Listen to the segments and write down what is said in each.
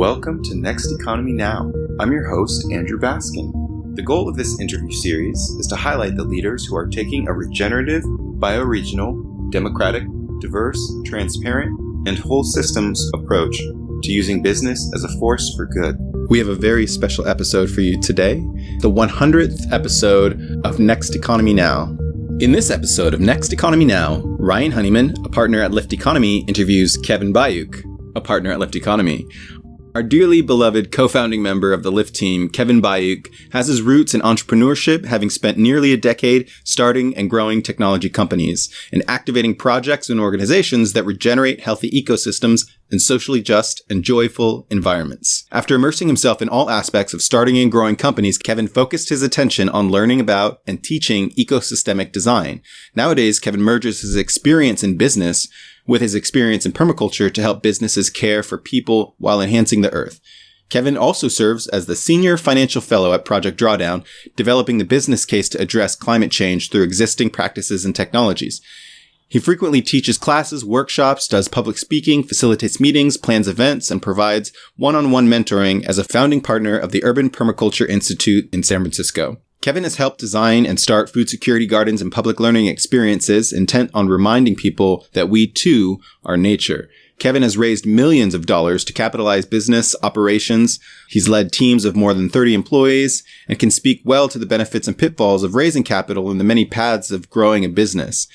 Welcome to Next Economy Now. I'm your host, Andrew Baskin. The goal of this interview series is to highlight the leaders who are taking a regenerative, bioregional, democratic, diverse, transparent, and whole systems approach to using business as a force for good. We have a very special episode for you today, the 100th episode of Next Economy Now. In this episode of Next Economy Now, Ryan Honeyman, a partner at Lift Economy, interviews Kevin Bayuk, a partner at Lift Economy. Our dearly beloved co-founding member of the Lift team, Kevin Bayuk, has his roots in entrepreneurship, having spent nearly a decade starting and growing technology companies and activating projects and organizations that regenerate healthy ecosystems and socially just and joyful environments. After immersing himself in all aspects of starting and growing companies, Kevin focused his attention on learning about and teaching ecosystemic design. Nowadays, Kevin merges his experience in business with his experience in permaculture to help businesses care for people while enhancing the earth. Kevin also serves as the Senior Financial Fellow at Project Drawdown, developing the business case to address climate change through existing practices and technologies. He frequently teaches classes, workshops, does public speaking, facilitates meetings, plans events, and provides one-on-one mentoring as a founding partner of the Urban Permaculture Institute in San Francisco. Kevin has helped design and start food security gardens and public learning experiences intent on reminding people that we too are nature. Kevin has raised millions of dollars to capitalize business operations. He's led teams of more than 30 employees and can speak well to the benefits and pitfalls of raising capital and the many paths of growing a business.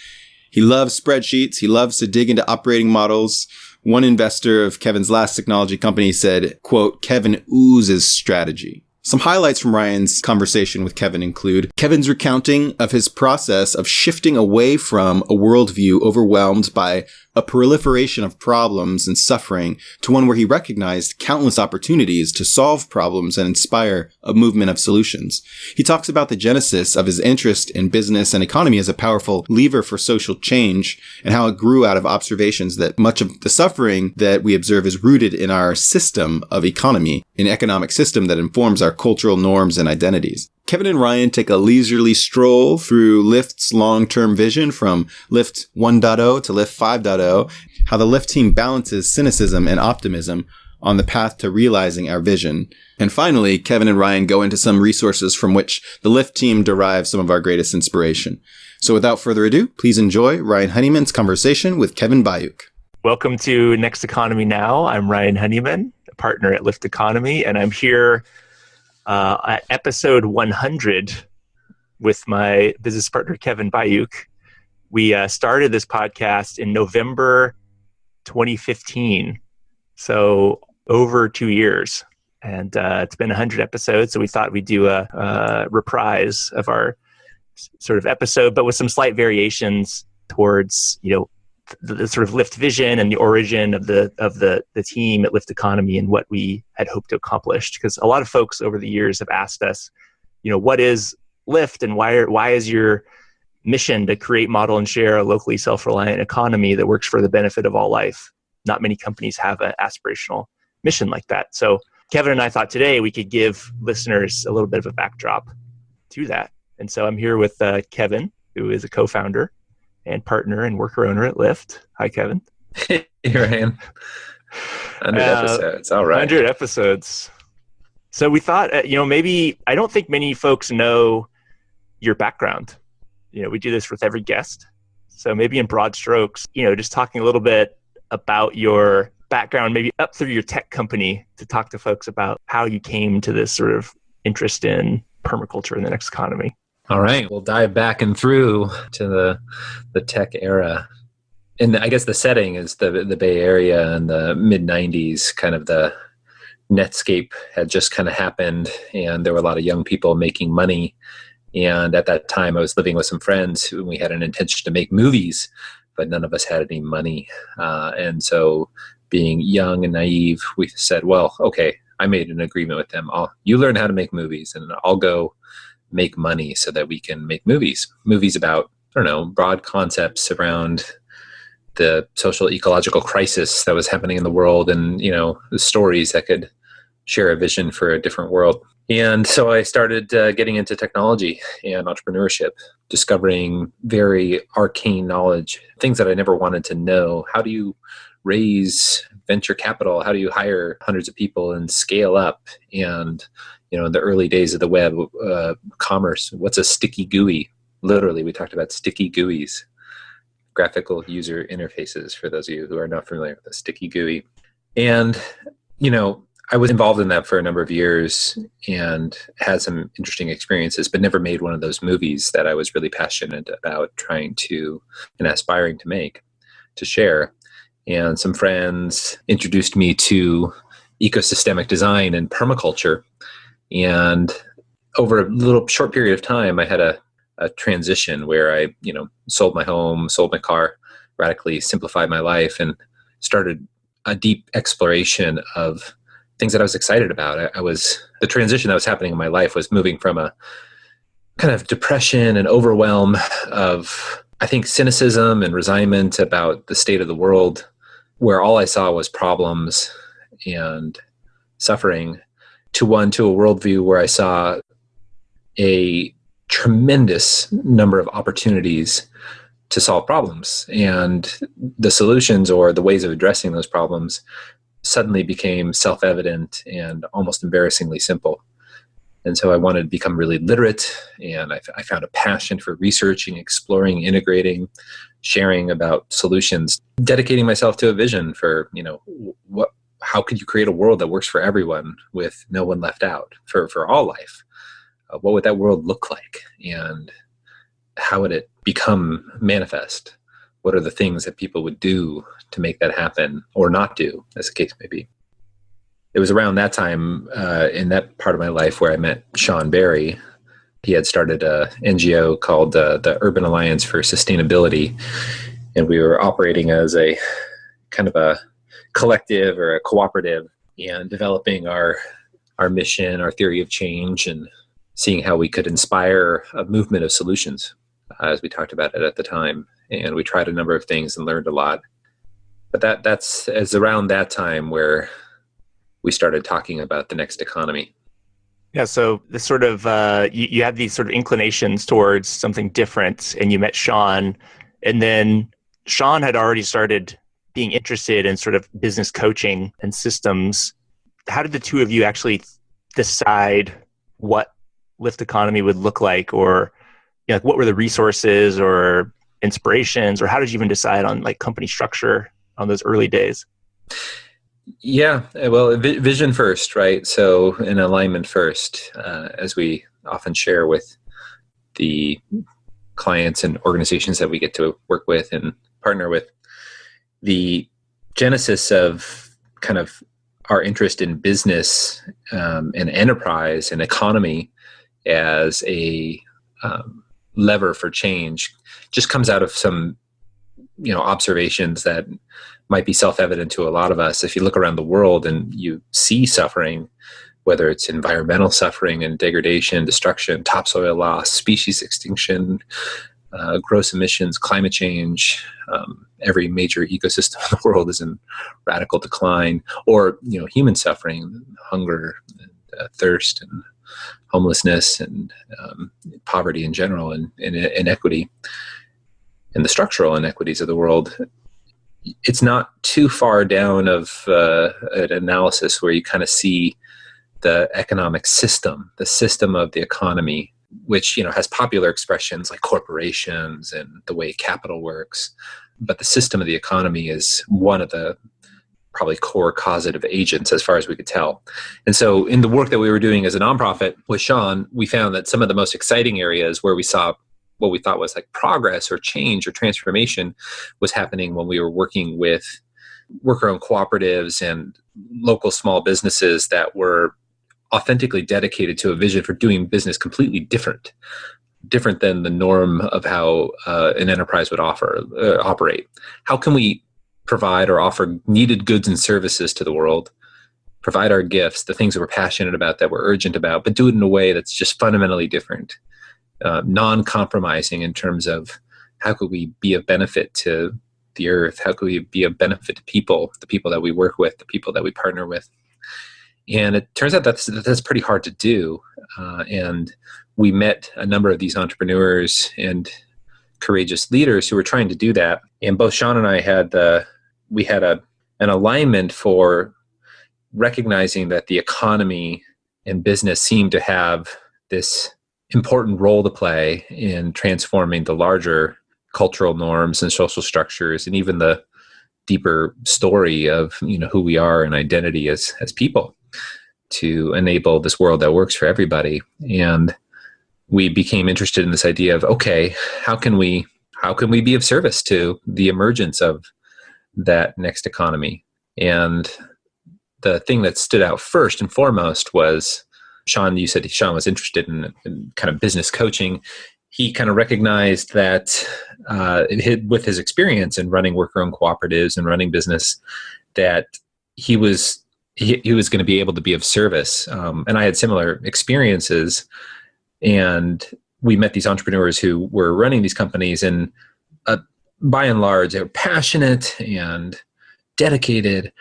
He loves spreadsheets. He loves to dig into operating models. One investor of Kevin's last technology company said, quote, "Kevin oozes strategy." Some highlights from Ryan's conversation with Kevin include Kevin's recounting of his process of shifting away from a worldview overwhelmed by a proliferation of problems and suffering to one where he recognized countless opportunities to solve problems and inspire a movement of solutions. He talks about the genesis of his interest in business and economy as a powerful lever for social change and how it grew out of observations that much of the suffering that we observe is rooted in our system of economy, an economic system that informs our cultural norms and identities. Kevin and Ryan take a leisurely stroll through Lift's long-term vision from Lift 1.0 to Lift 5.0, how the Lift team balances cynicism and optimism on the path to realizing our vision. And finally, Kevin and Ryan go into some resources from which the Lift team derives some of our greatest inspiration. So without further ado, please enjoy Ryan Honeyman's conversation with Kevin Bayuk. Welcome to Next Economy Now. I'm Ryan Honeyman, a partner at Lift Economy, and I'm here at episode 100 with my business partner, Kevin Bayuk. We started this podcast in November 2015, so over 2 years. And it's been 100 episodes, so we thought we'd do a reprise of our sort of episode, but with some slight variations towards, the sort of Lift vision and the origin of the team at Lift Economy and what we had hoped to accomplish. Because a lot of folks over the years have asked us, what is Lift and why is your mission to create, model, and share a locally self-reliant economy that works for the benefit of all life? Not many companies have an aspirational mission like that. So Kevin and I thought today we could give listeners a little bit of a backdrop to that. And so I'm here with Kevin, who is a co-founder and partner and worker owner at Lift. Hi, Kevin. Here I am. 100 episodes. All right. 100 episodes. So we thought, maybe, I don't think many folks know your background. We do this with every guest. So maybe in broad strokes, just talking a little bit about your background, maybe up through your tech company, to talk to folks about how you came to this sort of interest in permaculture in the next economy. All right, we'll dive back and through to the tech era. And I guess the setting is the Bay Area in the mid-90s, kind of the Netscape had just kind of happened, and there were a lot of young people making money. And at that time, I was living with some friends who we had an intention to make movies, but none of us had any money. And so being young and naive, we said, well, okay, I made an agreement with them. You learn how to make movies, and I'll go make money so that we can make movies about, broad concepts around the social ecological crisis that was happening in the world, and, the stories that could share a vision for a different world. And so I started getting into technology and entrepreneurship, discovering very arcane knowledge, things that I never wanted to know. How do you raise venture capital? How do you hire hundreds of people and scale up? And, in the early days of the web, commerce, what's a sticky GUI? Literally, we talked about sticky GUIs, graphical user interfaces, for those of you who are not familiar with a sticky GUI. And, I was involved in that for a number of years and had some interesting experiences, but never made one of those movies that I was really passionate about trying to and aspiring to make, to share. And some friends introduced me to ecosystemic design and permaculture. And over a little short period of time, I had a transition where I, sold my home, sold my car, radically simplified my life, and started a deep exploration of things that I was excited about. The transition that was happening in my life was moving from a kind of depression and overwhelm of, I think, cynicism and resignment about the state of the world, where all I saw was problems and suffering, to a worldview where I saw a tremendous number of opportunities to solve problems. And the solutions, or the ways of addressing those problems, suddenly became self-evident and almost embarrassingly simple. And so I wanted to become really literate, and I found a passion for researching, exploring, integrating, sharing about solutions, dedicating myself to a vision for, how could you create a world that works for everyone with no one left out for all life? What would that world look like? And how would it become manifest? What are the things that people would do to make that happen, or not do, as the case may be? It was around that time, in that part of my life, where I met Sean Barry. He had started a NGO called the Urban Alliance for Sustainability, and we were operating as a kind of a collective or a cooperative, and developing our mission, our theory of change, and seeing how we could inspire a movement of solutions, as we talked about it at the time. And we tried a number of things and learned a lot. But that's around that time where we started talking about the next economy. Yeah, so this sort of, you had these sort of inclinations towards something different, and you met Sean, and then Sean had already started being interested in sort of business coaching and systems. How did the two of you actually decide what Lift Economy would look like, or what were the resources or inspirations, or how did you even decide on company structure on those early days? Yeah, well, vision first, right? So an alignment first, as we often share with the clients and organizations that we get to work with and partner with. The genesis of kind of our interest in business and enterprise and economy as a lever for change just comes out of some observations that might be self-evident to a lot of us. If you look around the world and you see suffering, whether it's environmental suffering and degradation, destruction, topsoil loss, species extinction, gross emissions, climate change, every major ecosystem in the world is in radical decline, or human suffering, hunger, and, thirst, and homelessness, and poverty in general, and inequity, and the structural inequities of the world. It's not too far down of an analysis where you kind of see the economic system, the system of the economy, which has popular expressions like corporations and the way capital works. But the system of the economy is one of the probably core causative agents, as far as we could tell. And so in the work that we were doing as a nonprofit with Sean, we found that some of the most exciting areas where we saw what we thought was like progress or change or transformation was happening when we were working with worker-owned cooperatives and local small businesses that were authentically dedicated to a vision for doing business completely different than the norm of how an enterprise would operate. How can we provide or offer needed goods and services to the world, provide our gifts, the things that we're passionate about, that we're urgent about, but do it in a way that's just fundamentally different, non-compromising in terms of how could we be of benefit to the earth, how could we be of benefit to people, the people that we work with, the people that we partner with. And it turns out that's pretty hard to do. And we met a number of these entrepreneurs and courageous leaders who were trying to do that. And both Sean and I had a an alignment for recognizing that the economy and business seem to have this important role to play in transforming the larger cultural norms and social structures, and even the deeper story of who we are and identity as people, to enable this world that works for everybody. And we became interested in this idea of, okay, how can we be of service to the emergence of that next economy? And the thing that stood out first and foremost was Sean. You said Sean was interested in kind of business coaching. He kind of recognized that with his experience in running worker-owned cooperatives and running business, that he was going to be able to be of service. And I had similar experiences, and we met these entrepreneurs who were running these companies, and by and large, they were passionate and dedicated,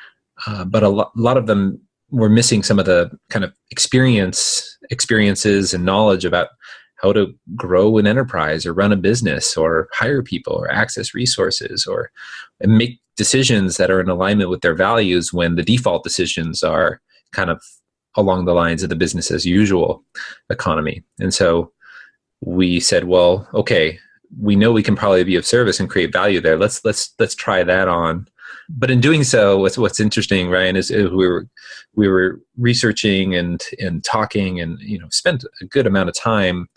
but a lot of them were missing some of the kind of experiences and knowledge about how to grow an enterprise or run a business or hire people or access resources or make decisions that are in alignment with their values, when the default decisions are kind of along the lines of the business as usual economy. And so we said, well, okay, we know we can probably be of service and create value there. Let's try that on. But in doing so, what's interesting, Ryan, is we were researching and talking, and spent a good amount of time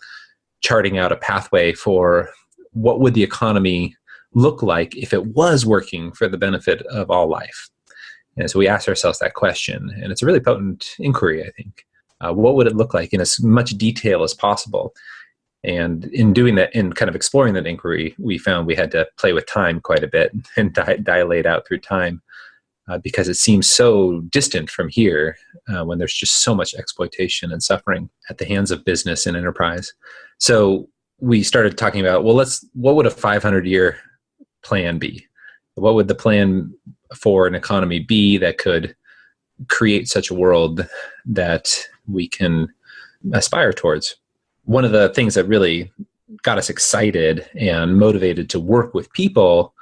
charting out a pathway for what would the economy look like if it was working for the benefit of all life. And so we asked ourselves that question, and it's a really potent inquiry, I think. What would it look like in as much detail as possible? And in doing that, in kind of exploring that inquiry, we found we had to play with time quite a bit and dilate out through time, because it seems so distant from here when there's just so much exploitation and suffering at the hands of business and enterprise. So we started talking about, well, what would a 500-year plan be? What would the plan for an economy be that could create such a world that we can aspire towards? One of the things that really got us excited and motivated to work with people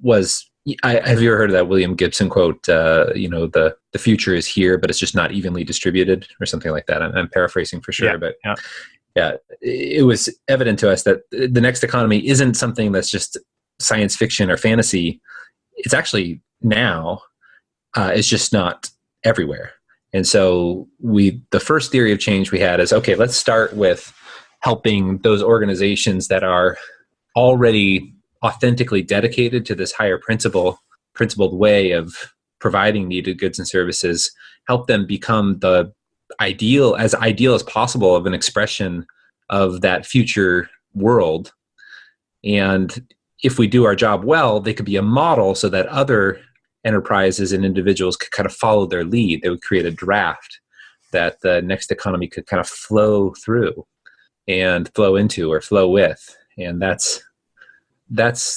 was, have you ever heard of that William Gibson quote, the future is here, but it's just not evenly distributed, or something like that? I'm paraphrasing for sure, but it was evident to us that the next economy isn't something that's just science fiction or fantasy. It's actually now, it's just not everywhere. And so the first theory of change we had is, okay, let's start with helping those organizations that are already authentically dedicated to this higher principled way of providing needed goods and services, help them become the ideal as possible of an expression of that future world. And if we do our job well, they could be a model so that other enterprises and individuals could kind of follow their lead. They would create a draft that the next economy could kind of flow through and flow into or flow with. And that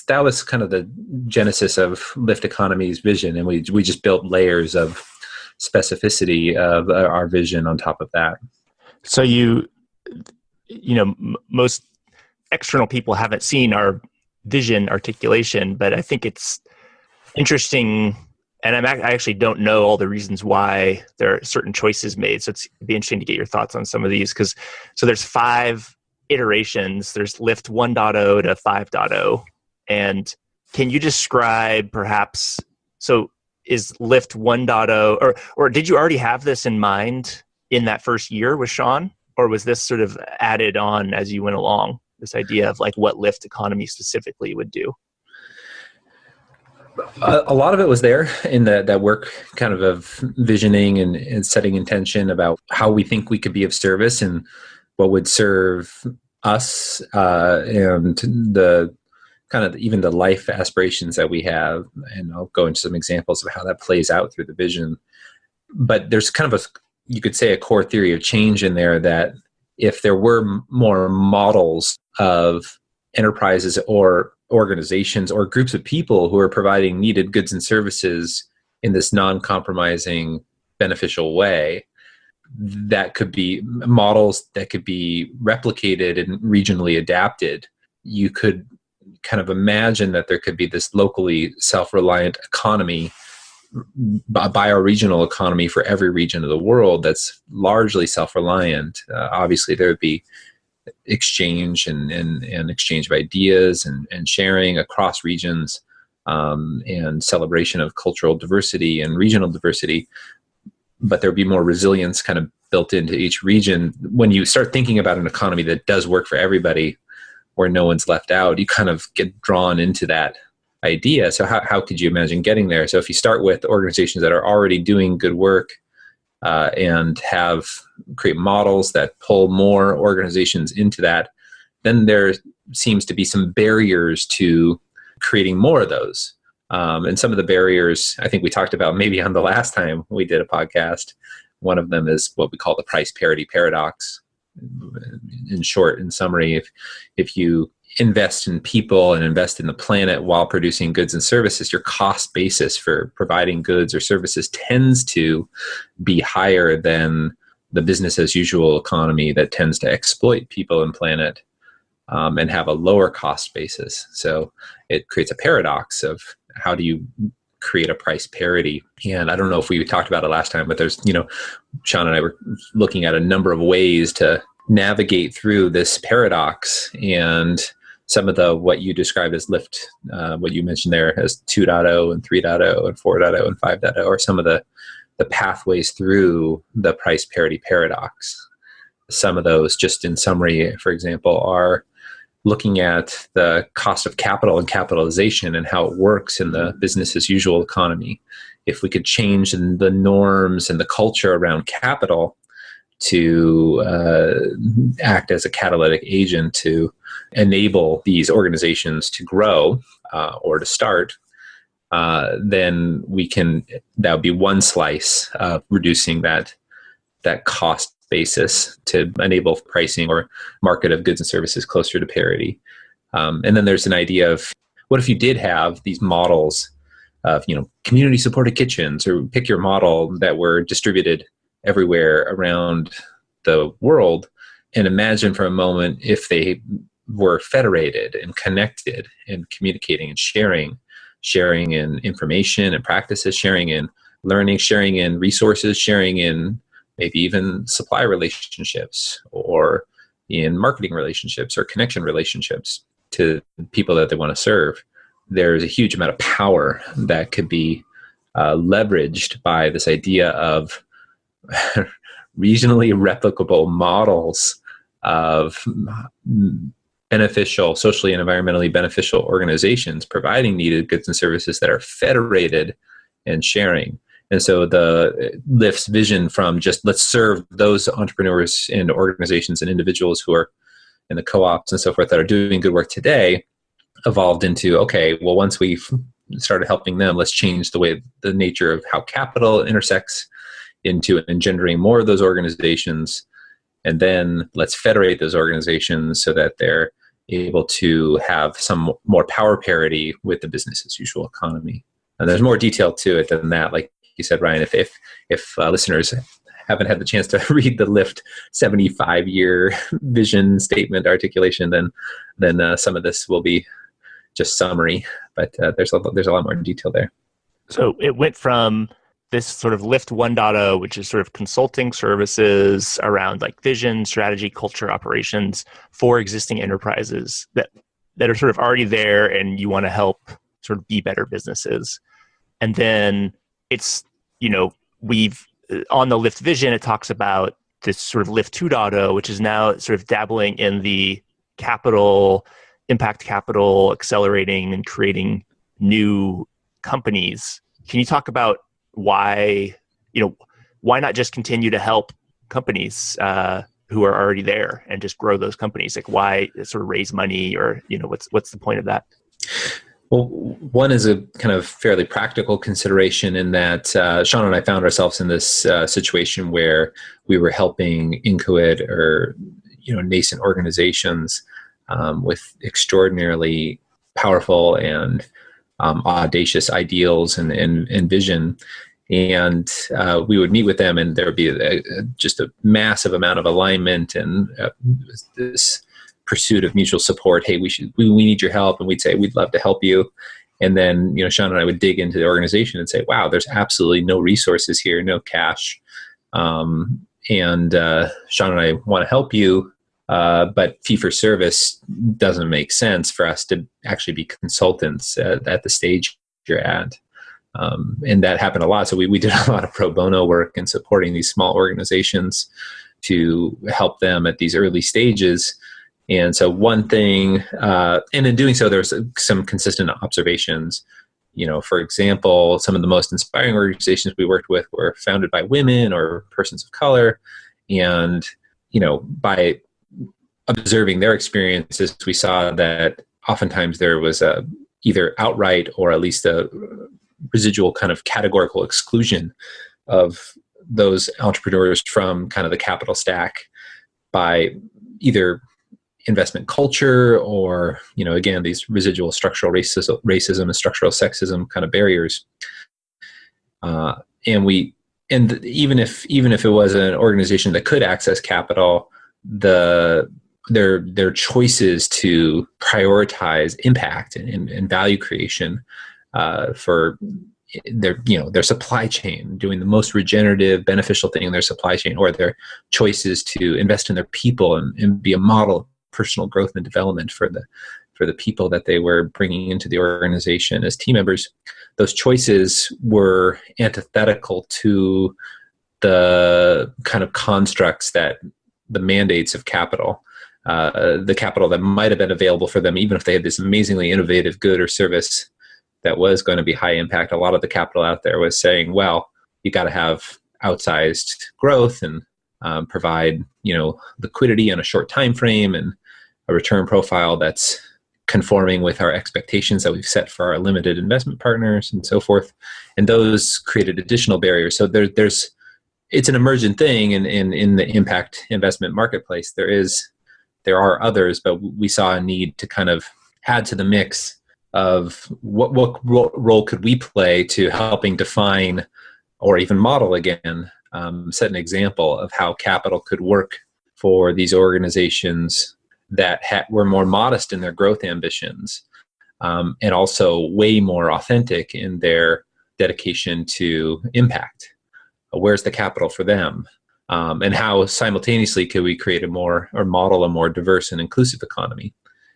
was kind of the genesis of Lift Economy's vision. And we just built layers of specificity of our vision on top of that. So most external people haven't seen our vision articulation, but I think it's interesting, and I actually don't know all the reasons why there are certain choices made. So it'd be interesting to get your thoughts on some of these, so there's 5 iterations. There's Lift 1.0 to 5.0. And can you describe perhaps, so is Lift 1.0, or did you already have this in mind in that first year with Sean? Or was this sort of added on as you went along, this idea of like what Lift Economy specifically would do? A lot of it was there in that work kind of visioning and setting intention about how we think we could be of service and what would serve us, and the kind of even the life aspirations that we have. And I'll go into some examples of how that plays out through the vision. But there's kind of you could say a core theory of change in there, that if there were more models of enterprises or organizations or groups of people who are providing needed goods and services in this non-compromising, beneficial way, that could be models that could be replicated and regionally adapted. You could kind of imagine that there could be this locally self-reliant economy a bioregional economy for every region of the world that's largely self-reliant, obviously there would be exchange and exchange of ideas and sharing across regions, and celebration of cultural diversity and regional diversity. But there'd be more resilience kind of built into each region. When you start thinking about an economy that does work for everybody, where no one's left out, you kind of get drawn into that idea. So how could you imagine getting there? So if you start with organizations that are already doing good work, and create models that pull more organizations into that, then there seems to be some barriers to creating more of those. And some of the barriers I think we talked about maybe on the last time we did a podcast. One of them is what we call the price parity paradox. In short, in summary, if you invest in people and invest in the planet while producing goods and services, your cost basis for providing goods or services tends to be higher than the business as usual economy that tends to exploit people and planet, and have a lower cost basis. So it creates a paradox of how do you create a price parity. And I don't know if we talked about it last time, but there's, Sean and I were looking at a number of ways to navigate through this paradox, and some of what you described as lift, what you mentioned there as 2.0 and 3.0 and 4.0 and 5.0 are some of the pathways through the price parity paradox. Some of those, just in summary, for example, are looking at the cost of capital and capitalization and how it works in the business as usual economy. If we could change the norms and the culture around capital to act as a catalytic agent to enable these organizations to grow or to start, then that would be one slice of reducing that cost basis to enable pricing or market of goods and services closer to parity. And then there's an idea of what if you did have these models of, community supported kitchens, or pick your model, that were distributed everywhere around the world, and imagine for a moment if they were federated and connected and communicating and sharing in information and practices, sharing in learning, sharing in resources, sharing in maybe even supply relationships or in marketing relationships or connection relationships to people that they want to serve. There's a huge amount of power that could be leveraged by this idea of regionally replicable models of beneficial, socially and environmentally beneficial organizations providing needed goods and services that are federated and sharing. And so the Lift's vision from just let's serve those entrepreneurs and organizations and individuals who are in the co-ops and so forth that are doing good work today evolved into, okay, well, once we've started helping them, let's change the nature of how capital intersects into engendering more of those organizations. And then let's federate those organizations so that they're able to have some more power parity with the business as usual economy. And there's more detail to it than that. Like you said, Ryan, if listeners haven't had the chance to read the Lift 75-year vision statement articulation, then some of this will be just summary. But there's a lot more detail there. So it went from this sort of Lift 1.0, which is sort of consulting services around like vision, strategy, culture, operations for existing enterprises that are sort of already there and you want to help sort of be better businesses. And then it's, we've on the Lift vision, it talks about this sort of Lift 2.0, which is now sort of dabbling in the impact capital, accelerating and creating new companies. Can you talk about why not just continue to help companies who are already there and just grow those companies? Like, why sort of raise money, or what's the point of that? Well, one is a kind of fairly practical consideration in that Sean and I found ourselves in this situation where we were helping inchoate or nascent organizations with extraordinarily powerful and audacious ideals and vision. And we would meet with them, and there would be just a massive amount of alignment and this pursuit of mutual support. Hey, we need your help. And we'd say, we'd love to help you. And then, Sean and I would dig into the organization and say, wow, there's absolutely no resources here, no cash. And Sean and I want to help you, but fee for service doesn't make sense for us to actually be consultants at the stage you're at. And that happened a lot. So we did a lot of pro bono work in supporting these small organizations to help them at these early stages. And so one thing, and in doing so, there's some consistent observations. For example, some of the most inspiring organizations we worked with were founded by women or persons of color. And, by observing their experiences, we saw that oftentimes there was either outright or at least a residual kind of categorical exclusion of those entrepreneurs from kind of the capital stack by either investment culture or, again, these residual structural racism and structural sexism kind of barriers. And even if it was an organization that could access capital, their choices to prioritize impact and value creation for their supply chain, doing the most regenerative, beneficial thing in their supply chain, or their choices to invest in their people and be a model of personal growth and development for the people that they were bringing into the organization as team members, those choices were antithetical to the kind of constructs that the mandates of capital, the capital that might have been available for them, even if they had this amazingly innovative good or service that was going to be high impact. A lot of the capital out there was saying, well, you got to have outsized growth and provide, liquidity in a short time frame and a return profile that's conforming with our expectations that we've set for our limited investment partners and so forth. And those created additional barriers. So it's an emergent thing in the impact investment marketplace. There are others, but we saw a need to kind of add to the mix of what role could we play to helping define or even model again, set an example of how capital could work for these organizations that were more modest in their growth ambitions, and also way more authentic in their dedication to impact. Where's the capital for them? And how simultaneously could we create model a more diverse and inclusive economy?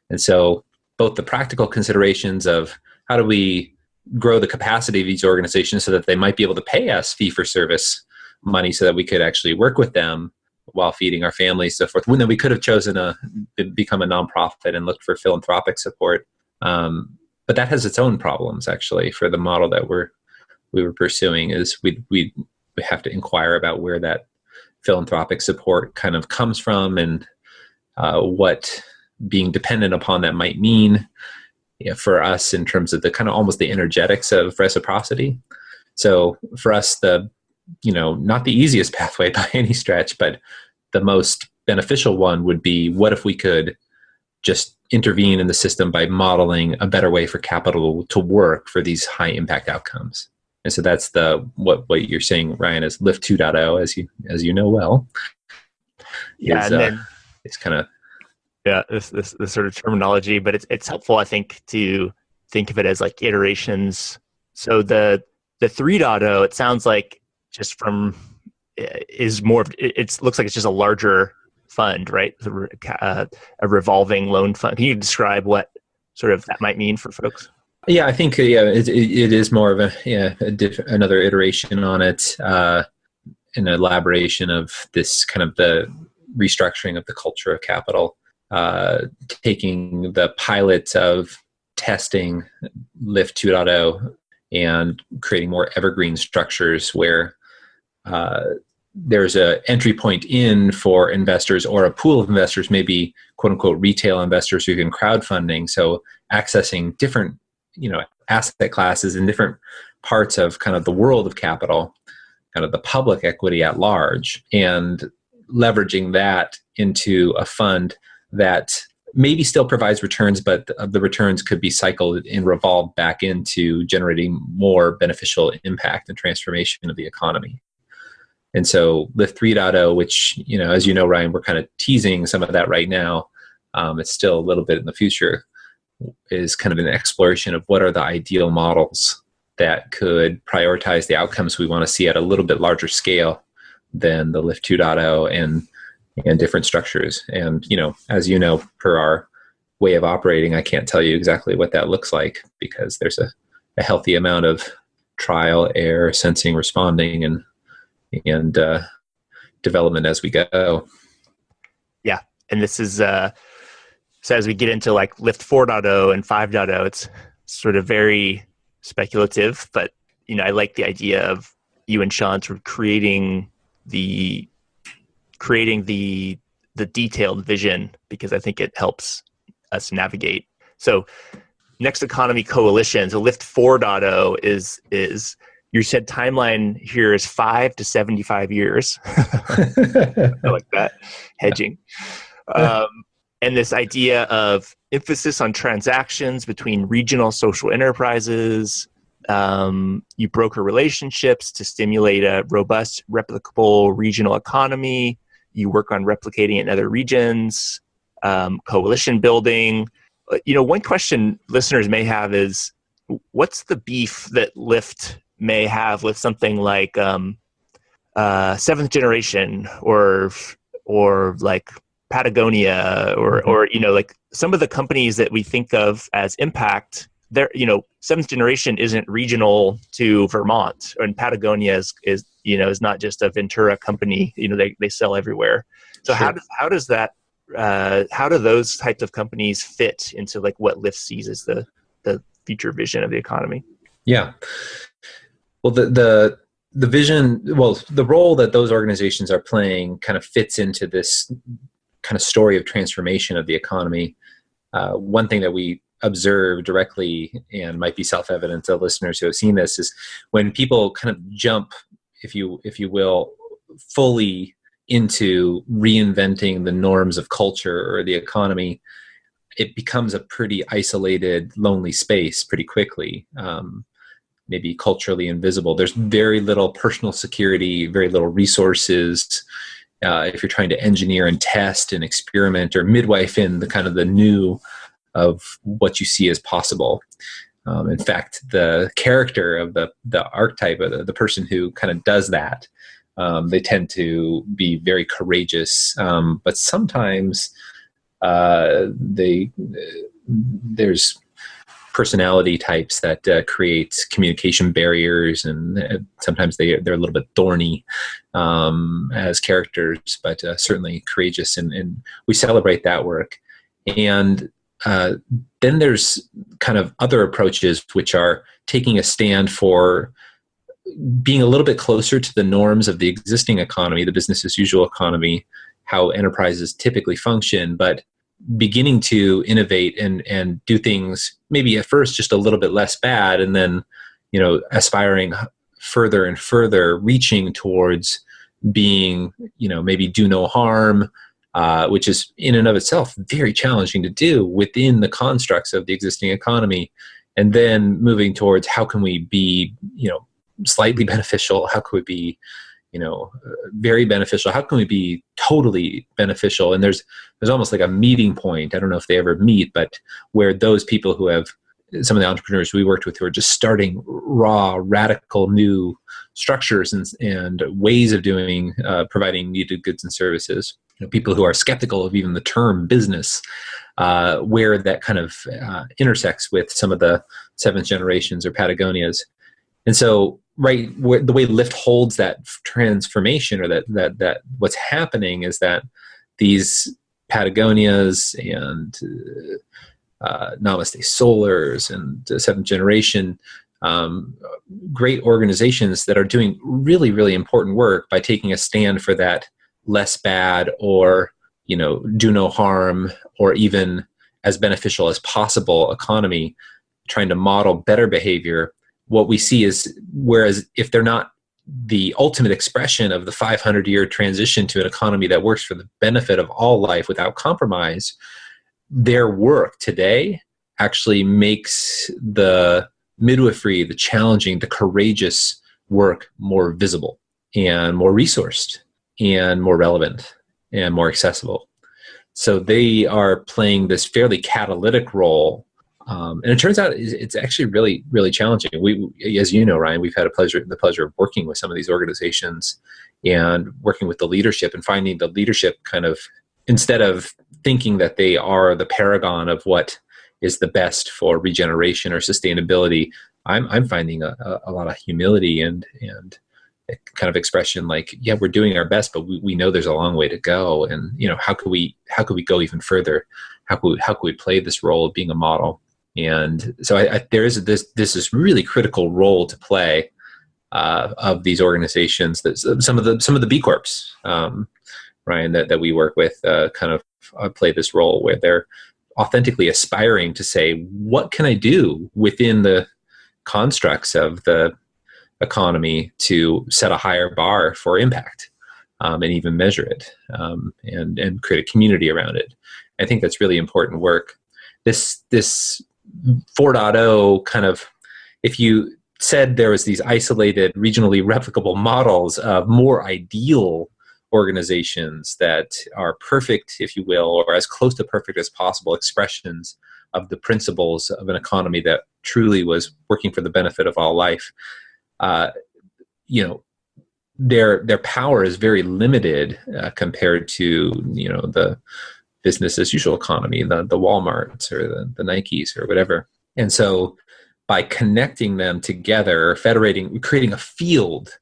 And so both the practical considerations of how do we grow the capacity of these organizations so that they might be able to pay us fee for service money so that we could actually work with them while feeding our families, so forth. When then we could have chosen to become a nonprofit and looked for philanthropic support. But that has its own problems, actually, for the model that we were pursuing. Is we have to inquire about where that philanthropic support kind of comes from and what being dependent upon that might mean for us in terms of the kind of almost the energetics of reciprocity. So for us, not the easiest pathway by any stretch, but the most beneficial one would be, what if we could just intervene in the system by modeling a better way for capital to work for these high impact outcomes? And so that's what you're saying, Ryan, is Lift 2.0, as you know well. Yeah, it's kind of this sort of terminology, but it's helpful, I think, to think of it as like iterations. So the 3.0, it sounds like just is more. It looks like it's just a larger fund, right? A revolving loan fund. Can you describe what sort of that might mean for folks? Yeah, I think it is more of another iteration on it, an elaboration of this kind of the restructuring of the culture of capital, taking the pilot of testing Lift 2.0 and creating more evergreen structures where there's a entry point in for investors or a pool of investors, maybe quote unquote retail investors who can crowdfunding. So accessing different asset classes in different parts of kind of the world of capital, kind of the public equity at large, and leveraging that into a fund that maybe still provides returns, but the returns could be cycled and revolved back into generating more beneficial impact and transformation of the economy. And so Lift 3.0, which, as you know, Ryan, we're kind of teasing some of that right now. It's still a little bit in the future. is kind of an exploration of what are the ideal models that could prioritize the outcomes we want to see at a little bit larger scale than the Lift 2.0 and different structures. And, as you know, per our way of operating, I can't tell you exactly what that looks like because there's a healthy amount of trial, error, sensing, responding, and development as we go. Yeah. And this is, so as we get into like Lift 4.0 and 5.0, it's sort of very speculative, but, I like the idea of you and Sean sort of creating the detailed vision, because I think it helps us navigate. So Next Economy Coalition, so Lift 4.0 is you said timeline here is 5 to 75 years. I like that. Hedging. And this idea of emphasis on transactions between regional social enterprises. You broker relationships to stimulate a robust, replicable regional economy. You work on replicating in other regions, coalition building. One question listeners may have is, what's the beef that Lyft may have with something like Seventh Generation or like Patagonia or like some of the companies that we think of as impact? There, Seventh Generation isn't regional to Vermont, and Patagonia is not just a Ventura company. They sell everywhere. So sure. How does that how do those types of companies fit into like what Lyft sees as the future vision of the economy? Yeah. Well, the vision, the role that those organizations are playing kind of fits into this kind of story of transformation of the economy. One thing that we observe directly and might be self-evident to listeners who have seen this is when people kind of jump, if you will, fully into reinventing the norms of culture or the economy, it becomes a pretty isolated, lonely space pretty quickly, maybe culturally invisible. There's very little personal security, very little resources. If you're trying to engineer and test and experiment or midwife in the kind of the new of what you see as possible. In fact, the character of the archetype of the person who kind of does that, they tend to be very courageous, but sometimes there's personality types that create communication barriers, and sometimes they're a little bit thorny as characters, but certainly courageous, and we celebrate that work. And then there's kind of other approaches which are taking a stand for being a little bit closer to the norms of the existing economy, the business as usual economy, how enterprises typically function, but beginning to innovate and do things maybe at first just a little bit less bad, and then aspiring further and further, reaching towards being maybe do no harm, which is in and of itself very challenging to do within the constructs of the existing economy, and then moving towards how can we be slightly beneficial, how can we be very beneficial, how can we be totally beneficial. And there's almost like a meeting point, I don't know if they ever meet, but where those people who have, some of the entrepreneurs we worked with who are just starting raw, radical new structures and ways of doing, providing needed goods and services, people who are skeptical of even the term business, where that kind of intersects with some of the Seventh Generations or Patagonias. And so, right, the way Lyft holds that transformation, or that what's happening is that these Patagonias and Namaste Solars and Seventh Generation, great organizations that are doing really, really important work by taking a stand for that less bad, or do no harm, or even as beneficial as possible economy, trying to model better behavior. What we see is, whereas if they're not the ultimate expression of the 500-year transition to an economy that works for the benefit of all life without compromise, their work today actually makes the midwifery, the challenging, the courageous work more visible and more resourced and more relevant and more accessible. So they are playing this fairly catalytic role And it turns out it's actually really, really challenging. We, as you know, Ryan, we've had the pleasure of working with some of these organizations and working with the leadership and finding the leadership kind of, instead of thinking that they are the paragon of what is the best for regeneration or sustainability, I'm finding a lot of humility and a kind of expression like, yeah, we're doing our best, but we know there's a long way to go. And, how could we go even further? How could we play this role of being a model? And so there is this really critical role to play of these organizations, that some of the B Corps, Ryan, that we work with, kind of play this role where they're authentically aspiring to say, what can I do within the constructs of the economy to set a higher bar for impact, and even measure it, and create a community around it. I think that's really important work. This 4.0 kind of, if you said there was these isolated, regionally replicable models of more ideal organizations that are perfect, if you will, or as close to perfect as possible expressions of the principles of an economy that truly was working for the benefit of all life, their power is very limited compared to the business as usual economy, the Walmarts or the Nikes or whatever. And so by connecting them together, federating, creating a field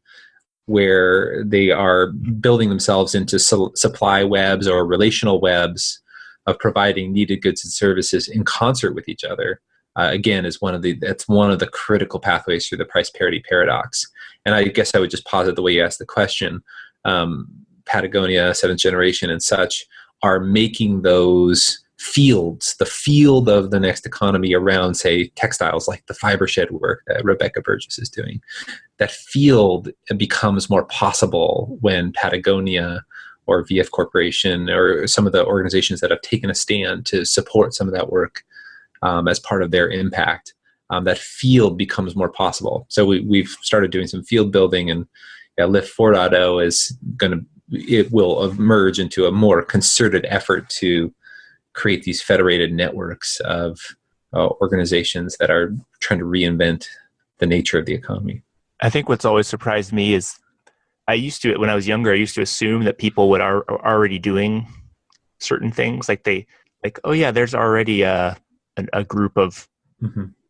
where they are building themselves into supply webs or relational webs of providing needed goods and services in concert with each other, again, is that's one of the critical pathways through the price parity paradox. And I guess I would just posit the way you asked the question. Patagonia, Seventh Generation, and such are making those fields, the field of the next economy around, say, textiles, like the fiber shed work that Rebecca Burgess is doing. That field becomes more possible when Patagonia or VF Corporation or some of the organizations that have taken a stand to support some of that work as part of their impact, that field becomes more possible. So we've started doing some field building, and Lift 4.0 it will emerge into a more concerted effort to create these federated networks of organizations that are trying to reinvent the nature of the economy. I think what's always surprised me is when I was younger, I used to assume that people would are already doing certain things. Oh yeah, there's already a group of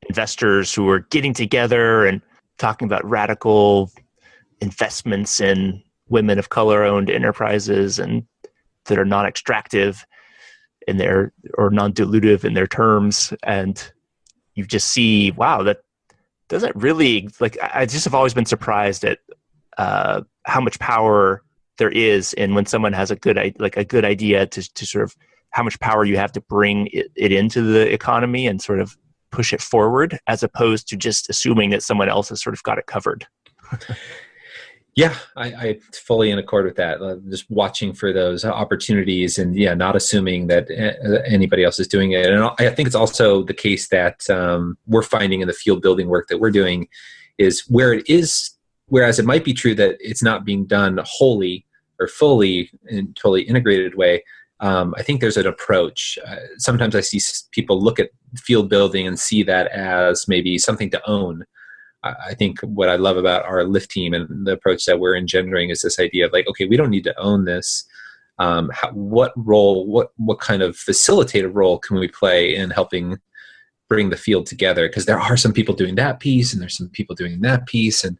investors who are getting together and talking about radical investments in women of color owned enterprises and that are non-extractive in or non-dilutive in their terms. And you just see, wow, that doesn't really, I just have always been surprised at how much power there is in when someone has a good idea to sort of how much power you have to bring it into the economy and sort of push it forward, as opposed to just assuming that someone else has sort of got it covered. Yeah, I fully in accord with that. Just watching for those opportunities and not assuming that anybody else is doing it. And I think it's also the case that we're finding in the field building work that we're doing is whereas it might be true that it's not being done wholly or fully in totally integrated way. I think there's an approach. Sometimes I see people look at field building and see that as maybe something to own. I think what I love about our Lift team and the approach that we're engendering is this idea of okay, we don't need to own this. What kind of facilitative role can we play in helping bring the field together? Because there are some people doing that piece and there's some people doing that piece, and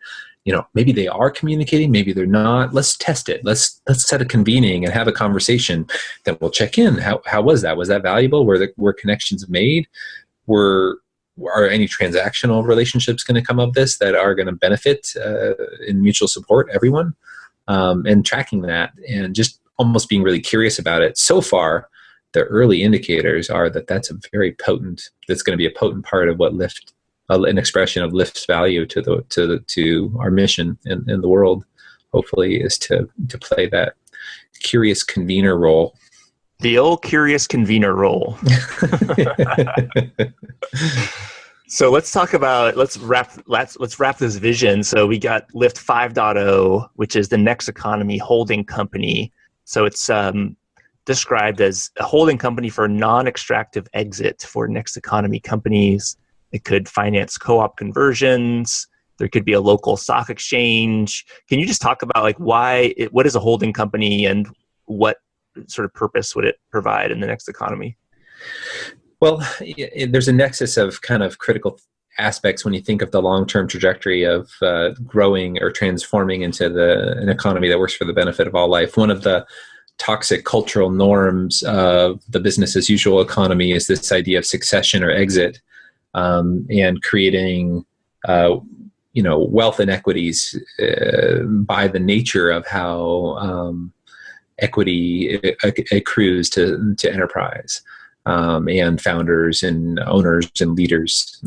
maybe they are communicating, maybe they're not. Let's test it. Let's set a convening and have a conversation. Then we'll check in. How was that? Was that valuable? Were connections made? Are any transactional relationships going to come of this that are going to benefit in mutual support everyone? And tracking that and just almost being really curious about it. So far, the early indicators are that that's going to be a potent part of what Lift, an expression of Lift's value to our mission in the world, hopefully, is to play that curious convener role. The old curious convener role. So let's wrap this vision. So we got Lift 5.0, which is the next economy holding company. So it's described as a holding company for non-extractive exit for next economy companies. It could finance co-op conversions. There could be a local stock exchange. Can you just talk about like what is a holding company and what sort of purpose would it provide in the next economy? Well, there's a nexus of kind of critical aspects when you think of the long-term trajectory of growing or transforming into an economy that works for the benefit of all life. One of the toxic cultural norms of the business as usual economy is this idea of succession or exit, and creating wealth inequities by the nature of how equity accrues to enterprise and founders and owners and leaders,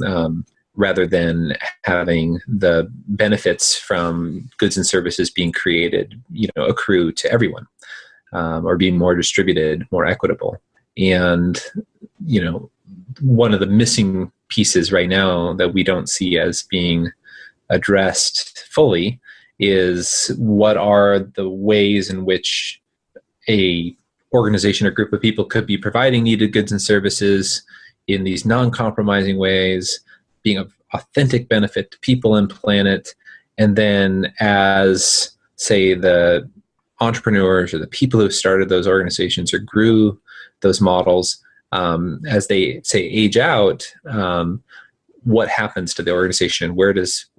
rather than having the benefits from goods and services being created, accrue to everyone, or being more distributed, more equitable. And, one of the missing pieces right now that we don't see as being addressed fully is what are the ways in which a organization or group of people could be providing needed goods and services in these non-compromising ways, being of authentic benefit to people and planet, and then as, say, the entrepreneurs or the people who started those organizations or grew those models, as they, say, age out, what happens to the organization?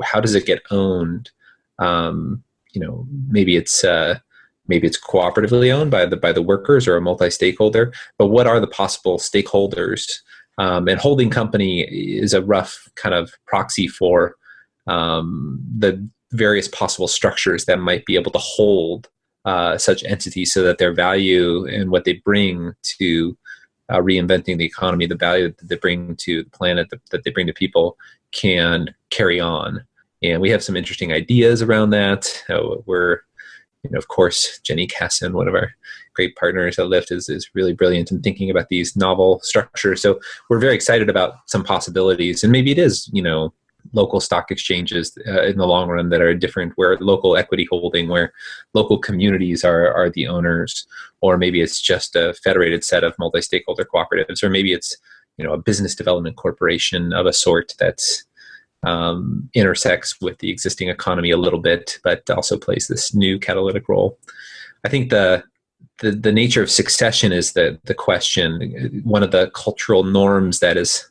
How does it get owned? Maybe it's cooperatively owned by the workers or a multi-stakeholder, but what are the possible stakeholders? And holding company is a rough kind of proxy for the various possible structures that might be able to hold such entities so that their value and what they bring to reinventing the economy, the value that they bring to the planet, that they bring to people, can carry on. And we have some interesting ideas around that. We're, of course, Jenny Casson, one of our great partners at Lyft, is really brilliant in thinking about these novel structures. So we're very excited about some possibilities. And maybe it is, local stock exchanges in the long run that are different, where local equity holding, where local communities are the owners, or maybe it's just a federated set of multi-stakeholder cooperatives, or maybe it's, a business development corporation of a sort that's intersects with the existing economy a little bit, but also plays this new catalytic role. I think the nature of succession is the question. One of the cultural norms that is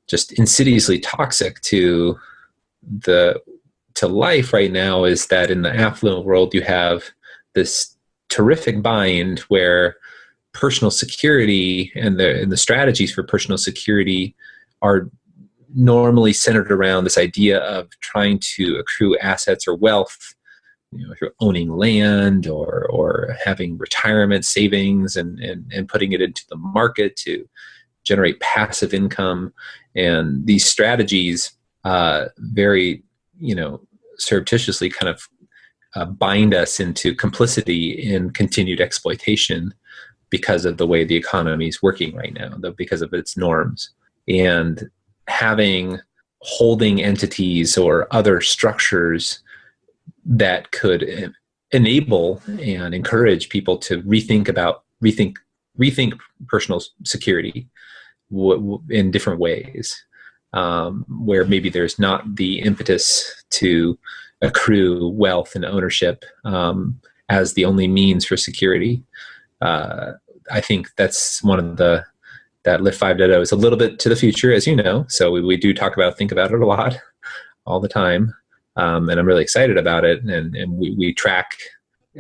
just insidiously toxic to life right now is that in the affluent world you have this terrific bind where personal security and the strategies for personal security are normally centered around this idea of trying to accrue assets or wealth, if you're owning land or having retirement savings and putting it into the market to generate passive income. And these strategies very, surreptitiously kind of bind us into complicity in continued exploitation because of the way the economy is working right now, because of its norms. And having holding entities or other structures that could enable and encourage people to rethink personal security in different ways, where maybe there's not the impetus to accrue wealth and ownership as the only means for security. I think that's one of that Lyft 5.0 is a little bit to the future, as you know. So we do think about it a lot, all the time. And I'm really excited about it. And we track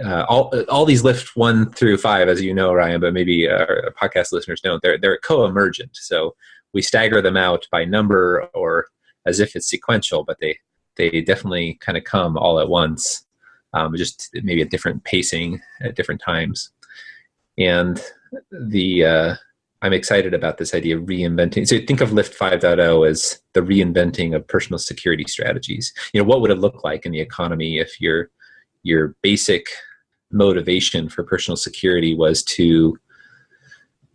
all these Lyft 1 through 5, as you know, Ryan, but maybe our podcast listeners don't. They're co-emergent. So we stagger them out by number or as if it's sequential, but they definitely kind of come all at once, just maybe at different pacing at different times. And I'm excited about this idea of reinventing. So think of Lyft 5.0 as the reinventing of personal security strategies. What would it look like in the economy if your basic motivation for personal security was to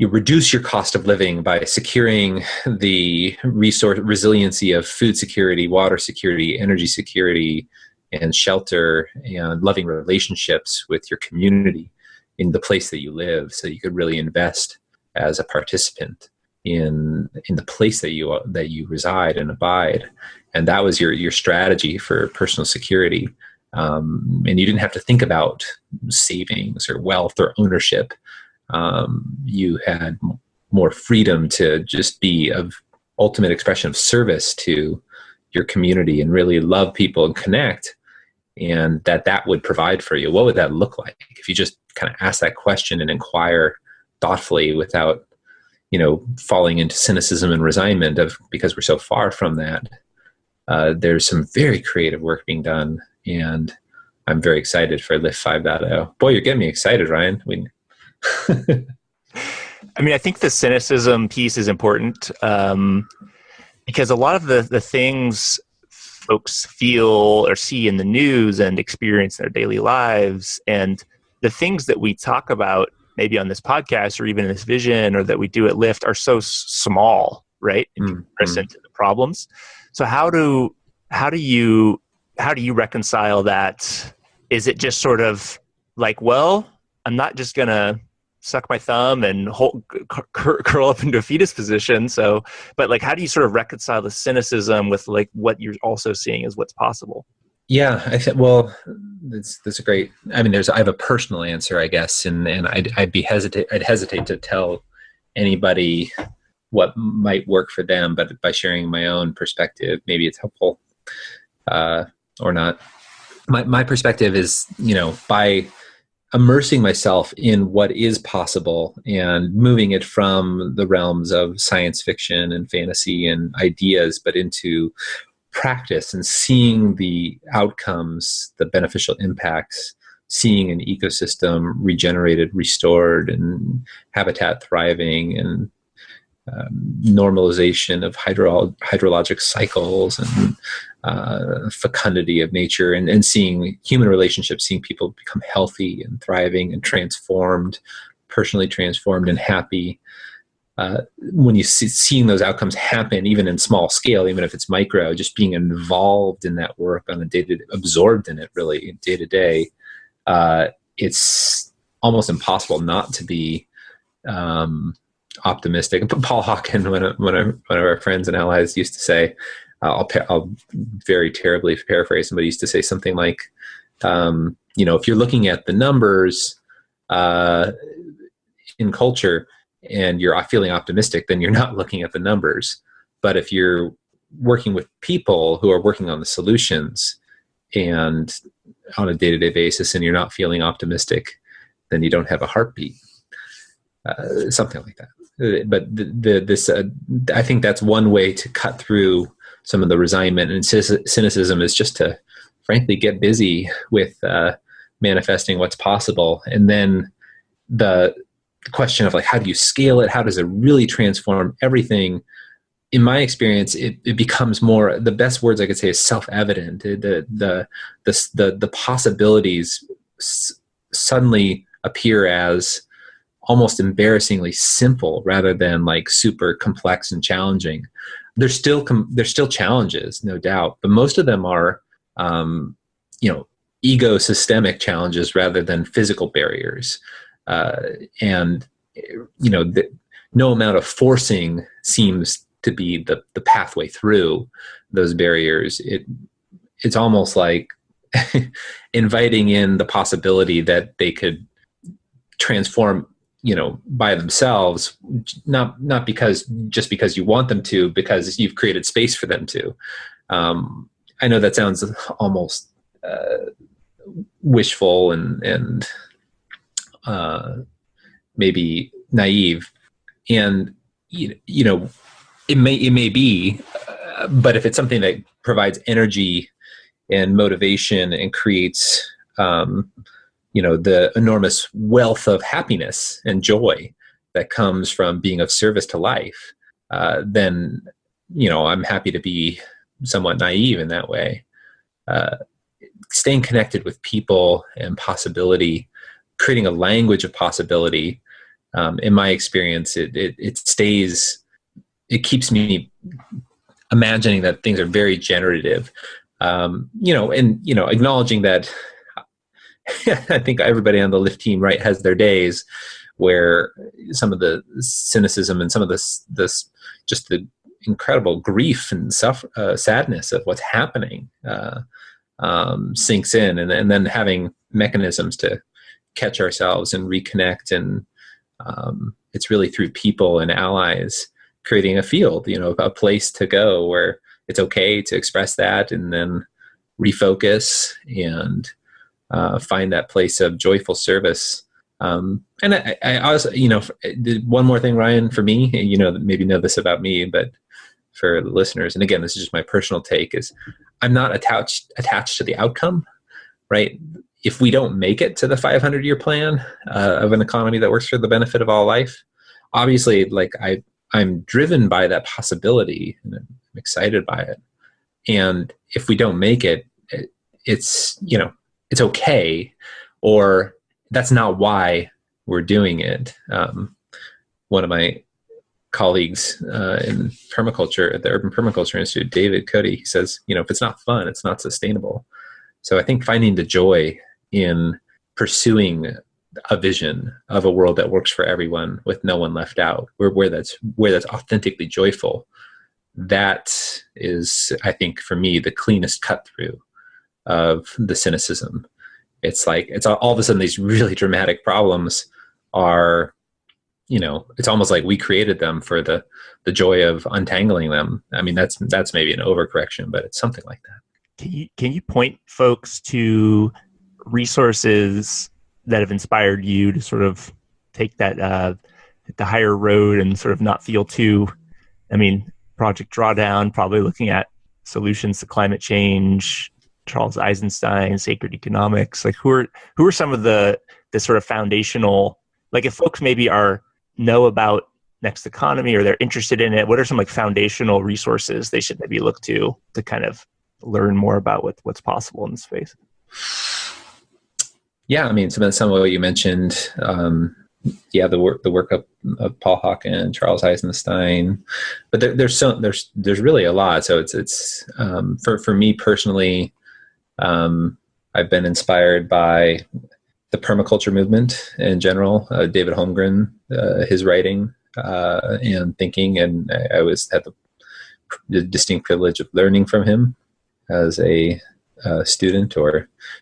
reduce your cost of living by securing the resource resiliency of food security, water security, energy security, and shelter, and loving relationships with your community. in the place that you live, so you could really invest as a participant in the place that you reside and abide. And that was your strategy for personal security. And you didn't have to think about savings or wealth or ownership. You had more freedom to just be of ultimate expression of service to your community and really love people and connect, and that would provide for you. What would that look like if you just kind of ask that question and inquire thoughtfully without, falling into cynicism and resignment because we're so far from that? There's some very creative work being done, and I'm very excited for Lift 5.0. Boy, you're getting me excited, Ryan. I think the cynicism piece is important because a lot of the things folks feel or see in the news and experience in their daily lives, and the things that we talk about maybe on this podcast or even in this vision or that we do at Lyft are so small, right, in comparison to the problems. So how do you reconcile that? Is it just sort of like, well, I'm not just gonna suck my thumb and curl up into a fetus position. But like, how do you sort of reconcile the cynicism with like what you're also seeing as what's possible? Yeah, that's a great. I have a personal answer, I guess, and I'd hesitate to tell anybody what might work for them, but by sharing my own perspective, maybe it's helpful or not. My perspective is, by immersing myself in what is possible and moving it from the realms of science fiction and fantasy and ideas, but into practice and seeing the outcomes, the beneficial impacts, seeing an ecosystem regenerated, restored, and habitat thriving, and normalization of hydrologic cycles and fecundity of nature, and seeing human relationships, seeing people become healthy and thriving and transformed, personally transformed and happy. When you seeing those outcomes happen, even in small scale, even if it's micro, just being involved in that work on a absorbed in it really day to day, it's almost impossible not to be optimistic. Paul Hawken, one of our friends and allies, used to say, I'll very terribly paraphrase him, but he used to say something like, if you're looking at the numbers in culture and you're feeling optimistic, then you're not looking at the numbers. But if you're working with people who are working on the solutions and on a day-to-day basis and you're not feeling optimistic, then you don't have a heartbeat. Something like that. But I think that's one way to cut through some of the resignment and cynicism, is just to frankly get busy with manifesting what's possible. And then the question of like, how do you scale it? How does it really transform everything? In my experience, it becomes more, the best words I could say is self-evident. The possibilities suddenly appear as almost embarrassingly simple rather than like super complex and challenging. There's still challenges, no doubt, but most of them are, ego-systemic challenges rather than physical barriers. And no amount of forcing seems to be the pathway through those barriers. It's almost like inviting in the possibility that they could transform, by themselves, not because you want them to, because you've created space for them to. I know that sounds almost wishful and maybe naive, and it may be, but if it's something that provides energy and motivation and creates the enormous wealth of happiness and joy that comes from being of service to life, then I'm happy to be somewhat naive in that way. Staying connected with people and possibility, creating a language of possibility. In my experience, it keeps me imagining that things are very generative, and acknowledging that I think everybody on the Lyft team, right, has their days where some of the cynicism and some of this just the incredible grief and sadness of what's happening sinks in, and then having mechanisms to catch ourselves and reconnect. And it's really through people and allies creating a field, a place to go where it's okay to express that and then refocus and find that place of joyful service. And I also, one more thing, Ryan, for me, maybe know this about me, but for the listeners, and again, this is just my personal take, is I'm not attached to the outcome, right? If we don't make it to the 500-year plan of an economy that works for the benefit of all life, obviously, like I'm driven by that possibility and I'm excited by it. And if we don't make it, it's okay, or that's not why we're doing it. One of my colleagues in permaculture at the Urban Permaculture Institute, David Cody, he says, if it's not fun, it's not sustainable. So I think finding the joy in pursuing a vision of a world that works for everyone with no one left out, where that's authentically joyful, that is, I think, for me, the cleanest cut through of the cynicism. It's like, it's all of a sudden these really dramatic problems are, it's almost like we created them for the joy of untangling them. I mean, that's maybe an overcorrection, but it's something like that. Can you point folks to resources that have inspired you to sort of take that the higher road and sort of not feel too, Project Drawdown, probably looking at solutions to climate change, Charles Eisenstein, sacred economics, like who are some of the sort of foundational, like if folks maybe know about Next Economy or they're interested in it, what are some like foundational resources they should maybe look to kind of learn more about what's possible in the space? Yeah, some of what you mentioned, the work of Paul Hawken and Charles Eisenstein, but there's really a lot. So it's for me personally, I've been inspired by the permaculture movement in general, David Holmgren, his writing and thinking, and I always had the distinct privilege of learning from him as a student,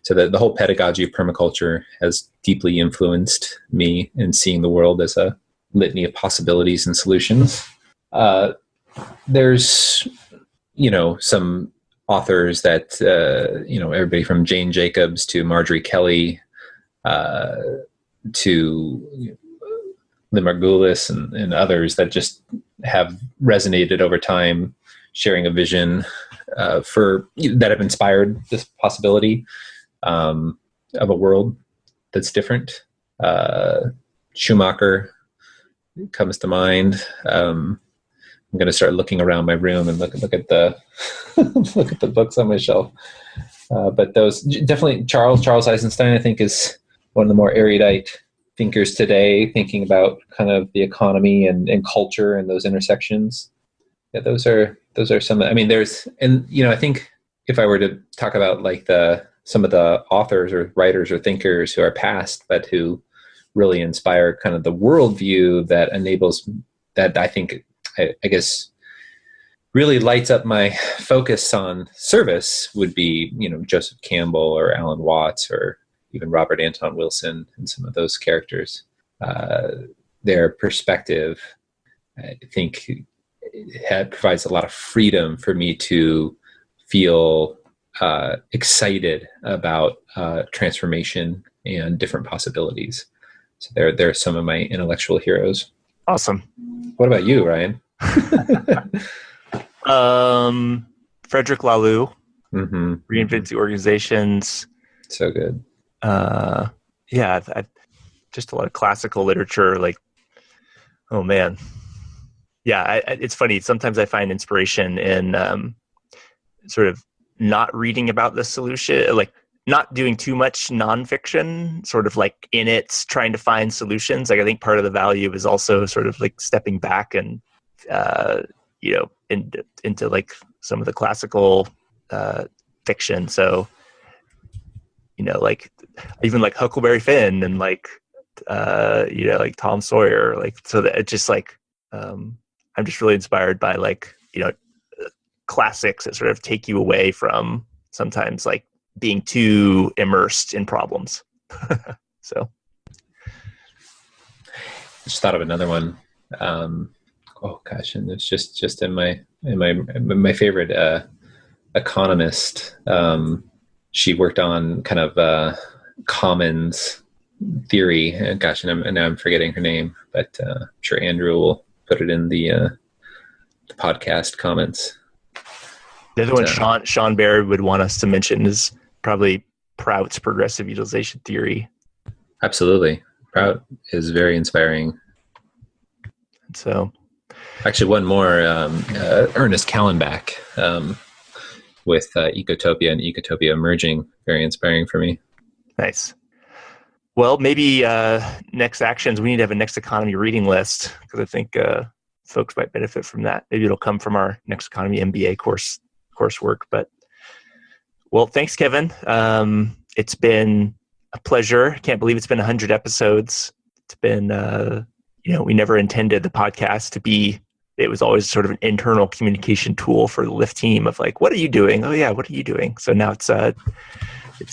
so that the whole pedagogy of permaculture has deeply influenced me in seeing the world as a litany of possibilities and solutions. There's, some authors that, everybody from Jane Jacobs to Marjorie Kelly to Lynn Margulis and others that just have resonated over time, sharing a vision that have inspired this possibility of a world that's different. Schumacher comes to mind. I'm going to start looking around my room and look at the look at the books on my shelf. But those definitely Charles Eisenstein, I think, is one of the more erudite thinkers today, thinking about kind of the economy and culture and those intersections. Yeah, those are some. I think if I were to talk about like some of the authors or writers or thinkers who are past, but who really inspire kind of the worldview that enables, that I think, I guess, really lights up my focus on service, would be, Joseph Campbell or Alan Watts or even Robert Anton Wilson and some of those characters. Their perspective, I think, provides a lot of freedom for me to feel excited about transformation and different possibilities. So they're some of my intellectual heroes. Awesome. What about you, Ryan? Frederick Laloux, mm-hmm. Reinventing Organizations. So good. I've just a lot of classical literature. Like, oh man, yeah. It's funny. Sometimes I find inspiration in sort of not reading about the solution, like not doing too much nonfiction, sort of like in it, trying to find solutions. Like I think part of the value is also sort of like stepping back and into like some of the classical fiction. So, like even like Huckleberry Finn and like, like Tom Sawyer, like, so that it's just like, I'm just really inspired by like, classics that sort of take you away from sometimes like being too immersed in problems. So. Just thought of another one. Oh gosh, and it's just in my favorite economist. She worked on kind of commons theory. Gosh, and now I'm forgetting her name, but I'm sure Andrew will put it in the podcast comments. The other one Sean Baird would want us to mention is probably Prout's progressive utilization theory. Absolutely. Prout is very inspiring. So, actually, one more, Ernest Callenbach with Ecotopia and Ecotopia Emerging, very inspiring for me. Nice. Well, maybe next actions, we need to have a next economy reading list, because I think folks might benefit from that. Maybe it'll come from our next economy MBA coursework. But well, thanks, Kevin. It's been a pleasure. I can't believe it's been 100 episodes. It's been, we never intended the podcast to be, it was always sort of an internal communication tool for the Lyft team of like, what are you doing? Oh yeah, what are you doing? So now it's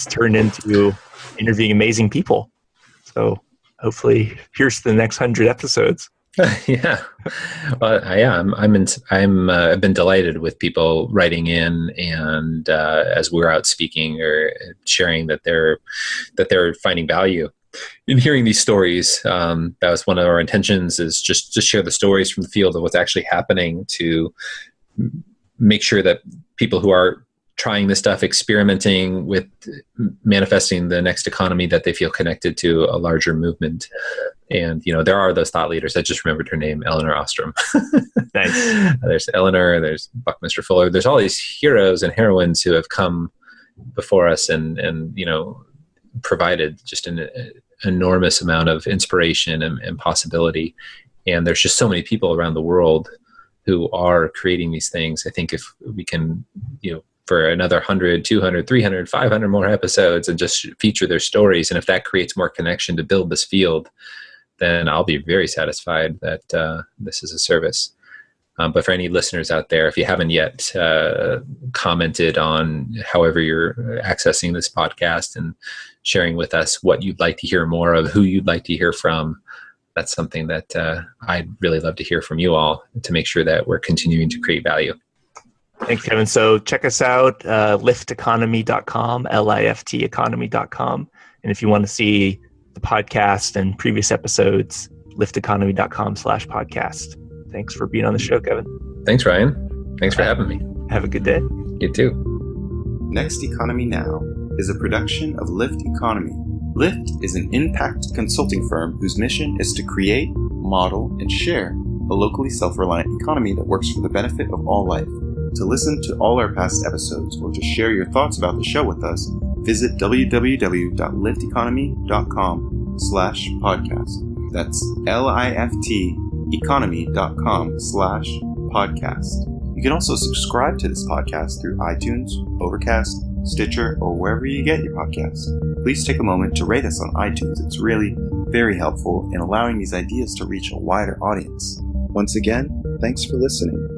turned into interviewing amazing people. So hopefully here's the next 100 episodes. Yeah. Well, I've been delighted with people writing in and as we're out speaking or sharing that they're finding value in hearing these stories. That was one of our intentions, is just to share the stories from the field of what's actually happening, to make sure that people who are trying this stuff, experimenting with manifesting the next economy, that they feel connected to a larger movement. And, there are those thought leaders. I just remembered her name, Eleanor Ostrom. Nice. There's Eleanor, there's Buckminster Fuller. There's all these heroes and heroines who have come before us and provided just an enormous amount of inspiration and possibility. And there's just so many people around the world who are creating these things. I think if we can, for another 100, 200, 300, 500 more episodes and just feature their stories, and if that creates more connection to build this field, then I'll be very satisfied that this is a service. But for any listeners out there, if you haven't yet commented on however you're accessing this podcast and sharing with us what you'd like to hear more of, who you'd like to hear from, that's something that I'd really love to hear from you all to make sure that we're continuing to create value. Thanks, Kevin. So check us out, lifteconomy.com, lifteconomy.com. And if you want to see the podcast and previous episodes, lifteconomy.com/podcast. Thanks for being on the show, Kevin. Thanks, Ryan. Thanks for having me. Have a good day. You too. Next Economy Now is a production of Lyft Economy. Lyft is an impact consulting firm whose mission is to create, model, and share a locally self-reliant economy that works for the benefit of all life. To listen to all our past episodes or to share your thoughts about the show with us, visit www.lifteconomy.com/podcast. That's lifteconomy.com/podcast. You can also subscribe to this podcast through iTunes, Overcast, Stitcher, or wherever you get your podcasts. Please take a moment to rate us on iTunes. It's really very helpful in allowing these ideas to reach a wider audience. Once again, thanks for listening.